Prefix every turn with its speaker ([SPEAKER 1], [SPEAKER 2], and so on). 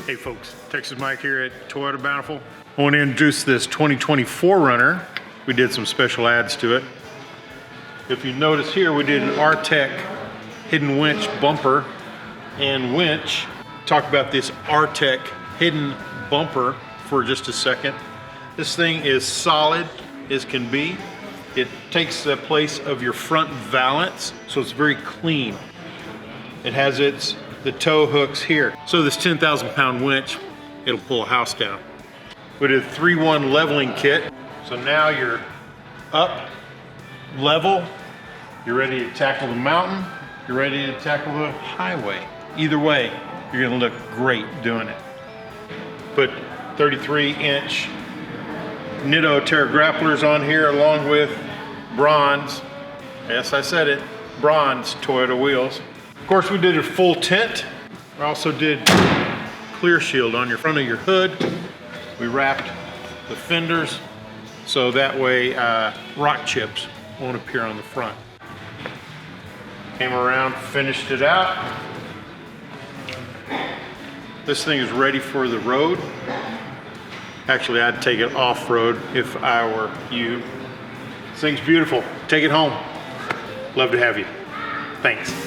[SPEAKER 1] Hey folks, Texas Mike here at Toyota Bountiful. I want to introduce this 2020 4Runner. We did some special ads to it. If you notice here, we did an R-Tech hidden winch bumper and winch. Talk about this R-Tech hidden bumper for just a second. This thing is solid as can be. It takes the place of your front valance, so it's very clean. It has the tow hooks here. So this 10,000 pound winch, it'll pull a house down. We did a 3-1 leveling kit. So now you're up, level, you're ready to tackle the mountain, you're ready to tackle the highway. Either way, you're gonna look great doing it. Put 33-inch Nitto Terra grapplers on here along with bronze, yes I said it, bronze Toyota wheels. Of course we did a full tint. We also did clear shield on your front of your hood. We wrapped the fenders so that way rock chips won't appear on the front. Came around, finished it out. This thing is ready for the road. Actually, I'd take it off-road if I were you. This thing's beautiful. Take it home. Love to have you. Thanks.